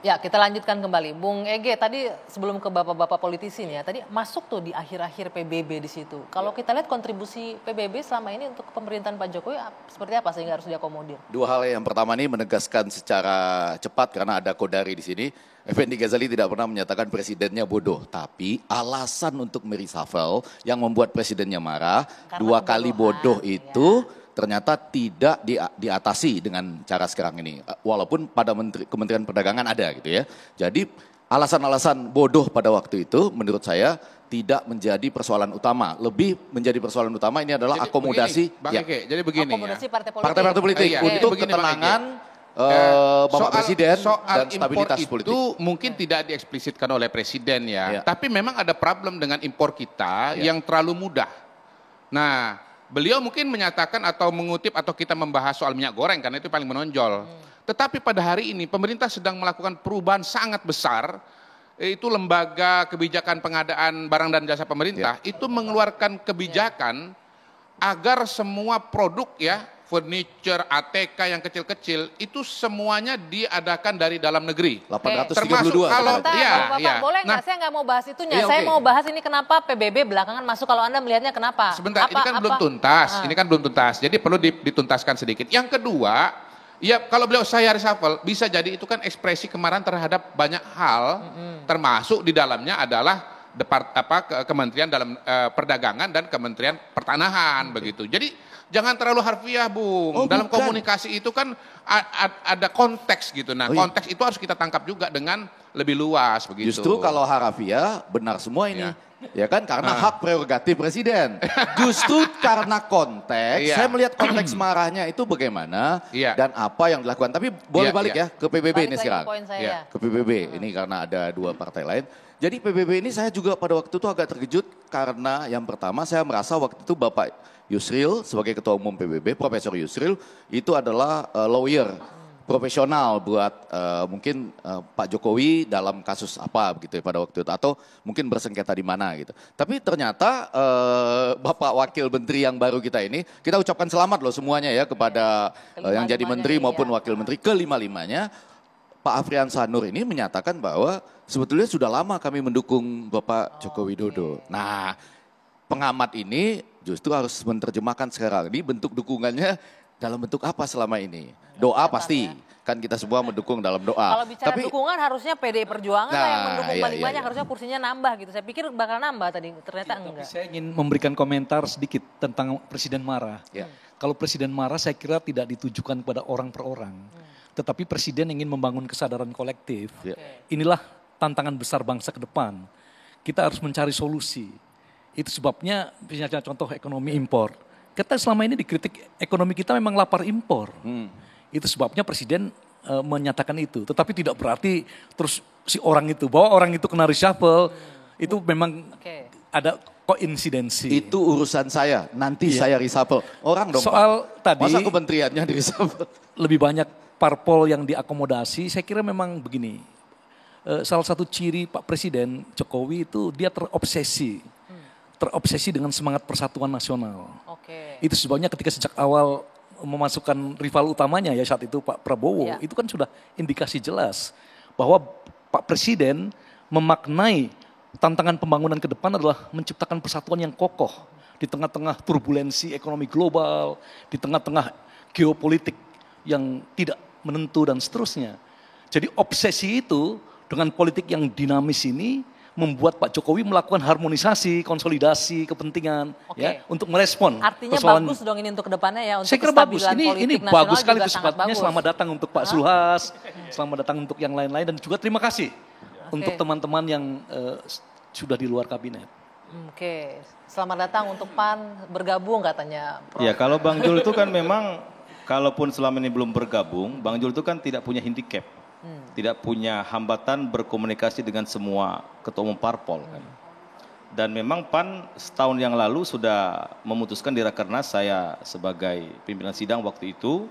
Ya, kita lanjutkan kembali. Bung Ege, tadi sebelum ke bapak-bapak politisi nih ya, tadi masuk tuh di akhir-akhir PBB di situ. Kalau kita lihat kontribusi PBB selama ini untuk pemerintahan Pak Jokowi seperti apa sehingga harus diakomodir? Dua hal. Yang pertama ini menegaskan secara cepat karena ada Kodari di sini. Effendi Ghazali tidak pernah menyatakan presidennya bodoh, tapi alasan untuk mereshuffle yang membuat presidennya marah, Karena dua kali bodoh itu ternyata tidak diatasi dengan cara sekarang ini. Walaupun pada Kementerian Perdagangan ada gitu ya. Jadi alasan-alasan bodoh pada waktu itu menurut saya tidak menjadi persoalan utama. Lebih menjadi persoalan utama ini adalah Jadi akomodasi. Begini, Bang Eke, jadi begini akomodasi ya. partai politik. Partai-partai politik untuk begini, Bang ketenangan Bapak Presiden dan stabilitas politik. Itu mungkin tidak dieksplisitkan oleh Presiden ya. Tapi memang ada problem dengan impor kita yang terlalu mudah. Nah, beliau mungkin menyatakan atau mengutip atau kita membahas soal minyak goreng karena itu paling menonjol. Tetapi pada hari ini pemerintah sedang melakukan perubahan sangat besar. Itu lembaga kebijakan pengadaan barang dan jasa pemerintah itu mengeluarkan kebijakan agar semua produk ya, furniture, ATK yang kecil-kecil itu semuanya diadakan dari dalam negeri. 832. Termasuk kalau Bapak, boleh nggak? Saya nggak mau bahas itunya. Saya mau bahas ini kenapa PBB belakangan masuk. Kalau Anda melihatnya kenapa? Sebentar, ini kan belum tuntas. Ini kan belum tuntas. Jadi perlu dituntaskan sedikit. Yang kedua, ya kalau beliau saya reshuffle, bisa jadi itu kan ekspresi kemarahan terhadap banyak hal, termasuk di dalamnya adalah Kementerian dalam Perdagangan dan Kementerian Pertanahan begitu. Jadi jangan terlalu harfiah, Bung. Dalam komunikasi itu kan ada konteks gitu. Nah, konteks itu harus kita tangkap juga dengan lebih luas begitu. Justru kalau harfiah benar semua ini. Ya kan karena hak prerogatif presiden. Justru karena konteks, saya melihat konteks marahnya itu bagaimana dan apa yang dilakukan. Tapi boleh balik ya ke PBB ini sekarang. Ke PBB ini karena ada dua partai lain. Jadi PBB ini saya juga pada waktu itu agak terkejut karena yang pertama saya merasa waktu itu Bapak Yusril sebagai Ketua Umum PBB, Profesor Yusril itu adalah lawyer profesional buat mungkin Pak Jokowi dalam kasus apa begitu ya pada waktu itu atau mungkin bersengketa di mana gitu. Tapi ternyata Bapak Wakil Menteri yang baru kita ini kita ucapkan selamat loh semuanya ya kepada yang jadi menteri maupun wakil menteri kelima-limanya. Pak Afrian Sanur ini menyatakan bahwa sebetulnya sudah lama kami mendukung Bapak Joko Widodo. Nah, pengamat ini justru harus menerjemahkan sekarang ini bentuk dukungannya dalam bentuk apa selama ini. Doa pasti, kan kita semua mendukung dalam doa. Kalau bicara dukungan harusnya PDI Perjuangan lah yang mendukung paling banyak, harusnya kursinya nambah gitu. Saya pikir bakal nambah tadi, ternyata enggak. Saya ingin memberikan komentar sedikit tentang Presiden marah. Kalau Presiden marah saya kira tidak ditujukan kepada orang per orang. Tetapi Presiden ingin membangun kesadaran kolektif. Inilah tantangan besar bangsa ke depan. Kita harus mencari solusi. Itu sebabnya misalnya contoh ekonomi impor. Kita selama ini dikritik ekonomi kita memang lapar impor. Itu sebabnya Presiden menyatakan itu. Tetapi tidak berarti terus si orang itu, bahwa orang itu kena reshuffle. Itu memang ada koinsidensi. Itu urusan saya, nanti saya reshuffle. Orang dong soal Pak. Tadi, masa kementeriannya di reshuffle? Lebih banyak parpol yang diakomodasi, saya kira memang begini. Salah satu ciri Pak Presiden Jokowi itu dia terobsesi. Terobsesi dengan semangat persatuan nasional. Itu sebabnya ketika sejak awal memasukkan rival utamanya ya saat itu Pak Prabowo, itu kan sudah indikasi jelas bahwa Pak Presiden memaknai tantangan pembangunan ke depan adalah menciptakan persatuan yang kokoh di tengah-tengah turbulensi ekonomi global, di tengah-tengah geopolitik yang tidak menentu dan seterusnya. Jadi obsesi itu dengan politik yang dinamis ini membuat Pak Jokowi melakukan harmonisasi, konsolidasi, kepentingan ya untuk merespon. Artinya bagus dong ini untuk kedepannya ya. Untuk saya kira bagus. Ini bagus sekali kesempatan. Selamat datang untuk Pak Sulhas, selamat datang untuk yang lain-lain dan juga terima kasih untuk teman-teman yang sudah di luar kabinet. Selamat datang untuk PAN bergabung katanya. Prof. Ya kalau Bang Jul itu kan memang kalaupun selama ini belum bergabung, Bang Jul itu kan tidak punya handicap. Tidak punya hambatan berkomunikasi dengan semua ketua umum parpol kan. Dan memang PAN setahun yang lalu sudah memutuskan di Rakernas saya sebagai pimpinan sidang waktu itu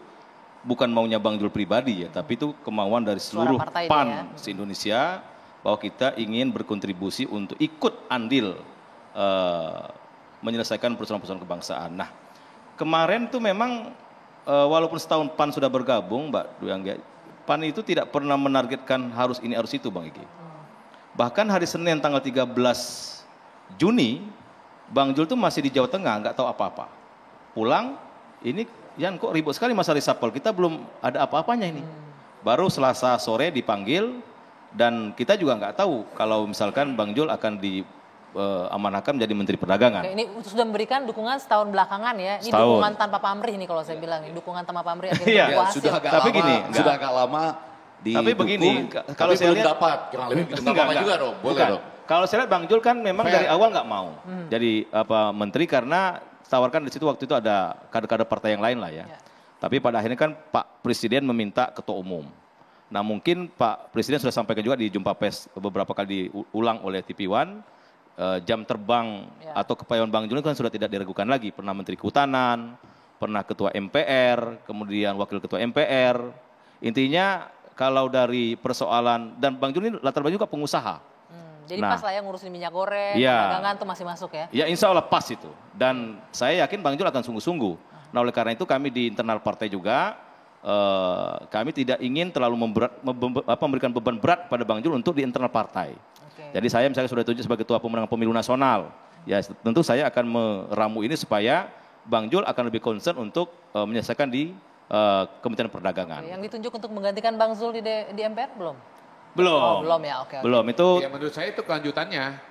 bukan maunya Bang Jul pribadi ya, tapi itu kemauan dari seluruh PAN se-Indonesia bahwa kita ingin berkontribusi untuk ikut andil menyelesaikan persoalan-persoalan kebangsaan. Nah, kemarin tuh memang walaupun setahun PAN sudah bergabung, Mbak Duyangga, PAN itu tidak pernah menargetkan harus ini harus itu Bang Igi. Bahkan hari Senin tanggal 13 Juni, Bang Jul tuh masih di Jawa Tengah, nggak tahu apa-apa. Pulang, ini Yan kok ribut sekali masa reshuffle, kita belum ada apa-apanya ini. Baru Selasa sore dipanggil, dan kita juga nggak tahu kalau misalkan Bang Jul akan diamanahkan menjadi Menteri Perdagangan. Oke, ini sudah memberikan dukungan setahun belakangan ya. Ini setahun. dukungan tanpa pamrih ini kalau saya bilang. Dukungan tanpa pamrih akhirnya Iya, berhasil. Sudah agak Tapi lama, gini, sudah agak lama Tapi begini, kalau saya lihat- belum dapat, kurang lebih gitu. Nggak apa-apa juga dong, boleh Bukan. dong. Kalau saya lihat Bang Jul kan memang Fair. dari awal nggak mau jadi menteri karena tawarkan di situ waktu itu ada kader-kader partai yang lain lah ya. Tapi pada akhirnya kan Pak Presiden meminta ketua umum. Nah mungkin Pak Presiden sudah sampaikan juga di jumpa pers beberapa kali diulang oleh TV One, jam terbang atau kepayaan Bang Jul kan sudah tidak diragukan lagi. Pernah Menteri Kehutanan, pernah Ketua MPR, kemudian Wakil Ketua MPR. Intinya kalau dari persoalan, dan Bang Jul ini latar belakang juga pengusaha. Jadi pas lah ya ngurusin minyak goreng, Iya. perdagangan tuh masih masuk ya. Ya insya Allah pas itu. Dan saya yakin Bang Jul akan sungguh-sungguh. Nah oleh karena itu kami di internal partai juga, kami tidak ingin terlalu memberikan beban berat pada Bang Jul untuk di internal partai. Jadi saya misalnya sudah ditunjuk sebagai Ketua Pemenangan Pemilu Nasional. Ya tentu saya akan meramu ini supaya Bang Jul akan lebih concern untuk menyelesaikan di Kementerian Perdagangan. Yang ditunjuk untuk menggantikan Bang Zul di MPR belum? Belum. Oh, belum ya, oke. Belum, itu Ya menurut saya itu kelanjutannya.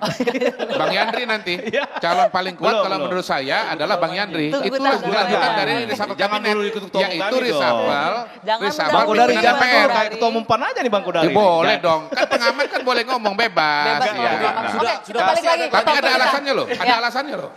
Bang Yandri nanti calon paling kuat Belum, kalau belum. menurut saya adalah Bang Yandri. Tunggu, Itulah bentar, kelanjutan bentar. dari reshuffle Jangan kabinet. dulu ikut ketua umum Yaitu kami dong. reshuffle. Jangan Reshuffle Bang Kodari pimpinan jangan MPR. kayak ketua umum PAN aja nih Bang Kodari. Ya boleh dong. Kan pengamat kan boleh ngomong bebas. Bebas ya. ngomong. Oke, kita balik lagi. ke Tapi topik ada kita. alasannya loh, ada Ya. alasannya loh.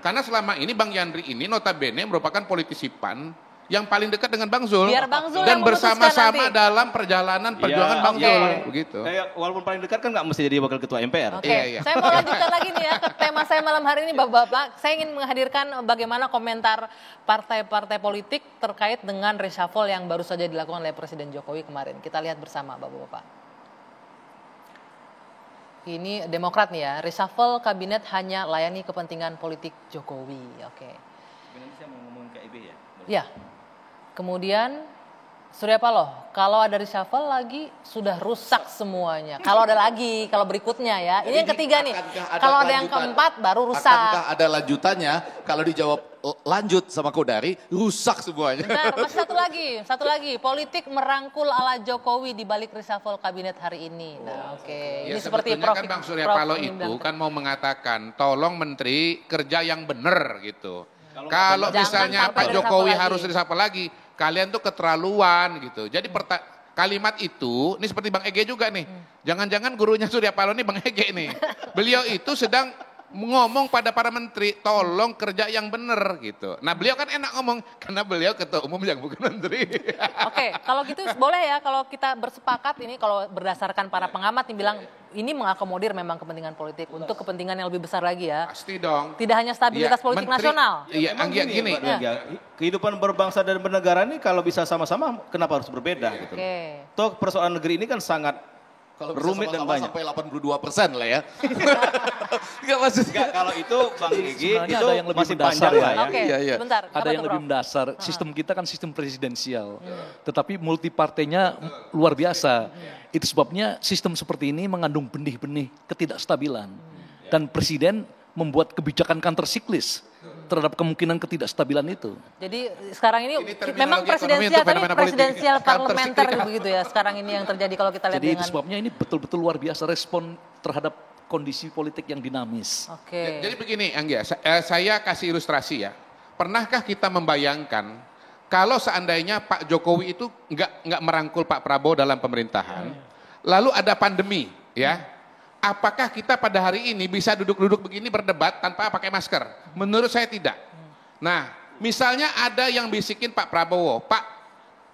Karena selama ini Bang Yandri ini notabene merupakan politisi PAN yang paling dekat dengan Bang Zul. Biar Bang Zul dan yang memutuskan bersama-sama nanti. dalam perjalanan perjuangan Bang oke. Zul. Begitu. Walaupun paling dekat kan nggak mesti jadi wakil ketua MPR. Oke, Iya. saya mau lanjutkan lagi nih ya ke tema saya malam hari ini Bapak-bapak. Saya ingin menghadirkan bagaimana komentar partai-partai politik terkait dengan reshuffle yang baru saja dilakukan oleh Presiden Jokowi kemarin. Kita lihat bersama Bapak-bapak. Ini Demokrat nih ya, reshuffle kabinet hanya layani kepentingan politik Jokowi. Oke. Saya mau ngomong ke IB ya. Ya. Kemudian Surya Paloh, kalau ada reshuffle lagi sudah rusak semuanya. Kalau ada lagi, kalau berikutnya ya. Ini yang ketiga nih. Kalau ada yang keempat baru rusak. Akankah ada lanjutannya? Kalau dijawab lanjut sama Kodari, rusak semuanya. Benar, masih satu lagi. Politik merangkul ala Jokowi di balik reshuffle kabinet hari ini. Nah, oke. Ya Ini seperti sebetulnya Prof. kan Bang Surya Prof. Paloh ini itu bilang. kan mau mengatakan tolong menteri kerja yang benar gitu. Jangan Kalau misalnya sampai Pak Jokowi reshuffle harus lagi. reshuffle lagi, kalian tuh keterlaluan gitu. Jadi kalimat itu, ini seperti Bang Ege juga nih. Jangan-jangan gurunya Surya Paloh nih Bang Ege nih. Beliau itu sedang ngomong pada para menteri, tolong kerja yang benar gitu. Nah beliau kan enak ngomong, karena beliau ketua umum yang bukan menteri. Oke, kalau gitu boleh ya kalau kita bersepakat ini kalau berdasarkan para pengamat yang bilang ini mengakomodir memang kepentingan politik untuk kepentingan yang lebih besar lagi ya. Pasti dong. Tidak hanya stabilitas Ya, politik menteri- nasional. Iya, Memang gini. Mbak Dian, kehidupan berbangsa dan bernegara ini kalau bisa sama-sama kenapa harus berbeda gitu. Oke. Toh persoalan negeri ini kan sangat Kalau bisa rumit dan sama-sama banyak. sampai 82% lah ya. Enggak maksudnya. Enggak, kalau itu Bang Gigi Sebenarnya itu ada yang lebih masih mendasar panjang ya. lah ya. Oke, Iya, iya. sebentar. Ada Kenapa yang tuh, lebih Prof? mendasar. Sistem kita kan sistem presidensial. Tetapi multipartainya luar biasa. Itu sebabnya sistem seperti ini mengandung benih-benih ketidakstabilan. Dan presiden membuat kebijakan countersiklis terhadap kemungkinan ketidakstabilan itu. Jadi sekarang ini terminologi memang ekonomi presidensial untuk tapi fenomena politik. presidensial parlementer Countercyclical. begitu ya. Sekarang ini yang terjadi kalau kita lihat Jadi itu dengan. sebabnya ini betul-betul luar biasa respon terhadap kondisi politik yang dinamis. Oke. Jadi begini Anggia, saya kasih ilustrasi ya. Pernahkah kita membayangkan kalau seandainya Pak Jokowi itu nggak merangkul Pak Prabowo dalam pemerintahan, lalu ada pandemi ya, apakah kita pada hari ini bisa duduk-duduk begini berdebat tanpa pakai masker? Menurut saya tidak. Nah, misalnya ada yang bisikin Pak Prabowo, Pak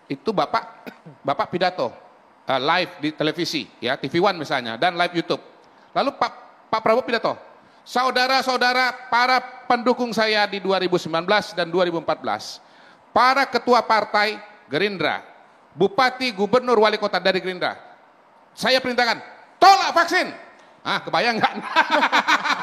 itu Bapak pidato live di televisi ya, TV One misalnya dan live YouTube. Lalu Pak Prabowo pidato, saudara-saudara para pendukung saya di 2019 dan 2014, para ketua partai Gerindra, bupati, gubernur, wali kota dari Gerindra, saya perintahkan tolak vaksin. Ah, kebayang nggak?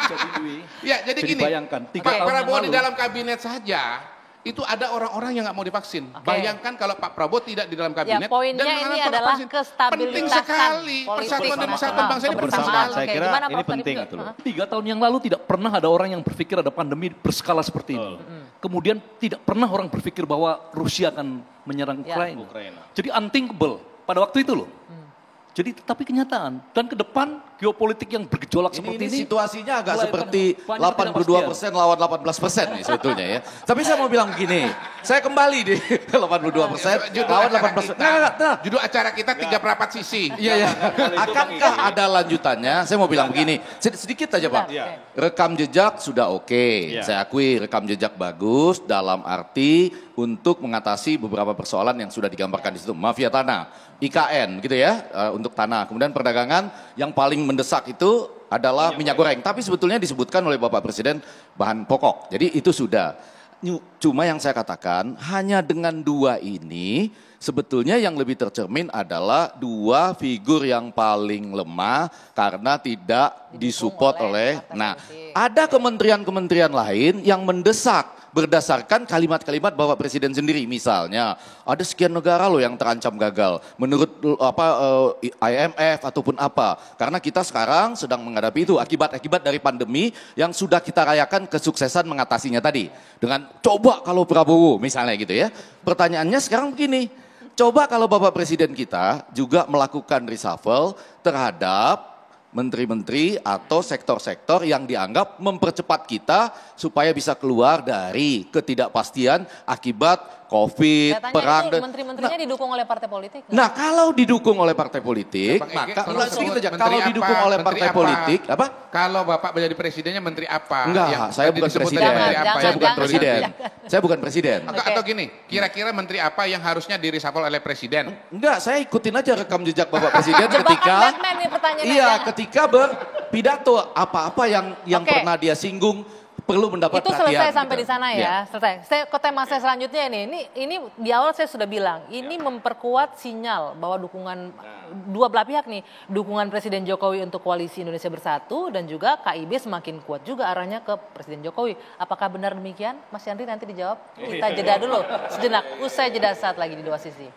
Jadi Dwi, Ya, jadi gini, bayangkan 3 Pak tahun yang Prabowo di lalu. dalam kabinet saja itu ada orang-orang yang nggak mau divaksin. Bayangkan kalau Pak Prabowo tidak di dalam kabinet. Ya, poinnya ini adalah kestabilitasan penting sekali. Persatuan dan kesatuan bangsa ini penting sekali. Saya kira ini penting itu loh. 3 tahun yang lalu tidak pernah ada orang yang berpikir ada pandemi berskala seperti ini. Kemudian tidak pernah orang berpikir bahwa Rusia akan menyerang Ukraina. Jadi unthinkable pada waktu itu loh. Jadi tapi kenyataan dan ke depan geopolitik yang bergejolak seperti ini. Situasinya agak seperti 82% lawan 18% nih sebetulnya ya. Tapi saya mau bilang begini, saya kembali di 82% lawan 18%. Judul acara kita 3 perapat sisi. Iya. Akankah ada lanjutannya? Saya mau bilang begini, sedikit aja Pak. Rekam jejak sudah oke. Saya akui rekam jejak bagus dalam arti untuk mengatasi beberapa persoalan yang sudah digambarkan di situ. Mafia tanah, IKN gitu ya, untuk tanah. Kemudian perdagangan yang paling mendesak itu adalah minyak goreng. Tapi sebetulnya disebutkan oleh Bapak Presiden bahan pokok. Jadi itu sudah. Cuma yang saya katakan hanya dengan 2 ini sebetulnya yang lebih tercermin adalah 2 figur yang paling lemah karena tidak disupport oleh. Nah, ada kementerian-kementerian lain yang mendesak berdasarkan kalimat-kalimat Bapak Presiden sendiri. Misalnya ada sekian negara loh yang terancam gagal menurut IMF ataupun apa. Karena kita sekarang sedang menghadapi itu akibat-akibat dari pandemi yang sudah kita rayakan kesuksesan mengatasinya tadi. Dengan coba kalau Prabowo misalnya gitu ya. Pertanyaannya sekarang begini, coba kalau Bapak Presiden kita juga melakukan reshuffle terhadap menteri-menteri atau sektor-sektor yang dianggap mempercepat kita supaya bisa keluar dari ketidakpastian akibat COVID, perang. Menteri-menterinya didukung oleh partai politik? Nah, kalau didukung oleh partai politik, maka kalau didukung oleh partai politik, apa? Kalau Bapak menjadi presidennya menteri apa? Enggak, saya bukan presiden. Saya bukan presiden. Saya bukan presiden. Atau gini, kira-kira menteri apa yang harusnya di-reshuffle oleh presiden? Enggak, saya ikutin aja rekam jejak Bapak Presiden ketika ketika berpidato apa-apa yang pernah dia singgung perlu mendapat itu perhatian. Itu selesai sampai gitu. di sana ya, selesai. Ke tema saya selanjutnya ini di awal saya sudah bilang, ini memperkuat sinyal bahwa dukungan dua belah pihak nih, dukungan Presiden Jokowi untuk koalisi Indonesia Bersatu dan juga KIB semakin kuat juga arahnya ke Presiden Jokowi. Apakah benar demikian? Mas Yandri nanti dijawab. Kita jeda dulu sejenak, usai jeda saat lagi di Dua Sisi.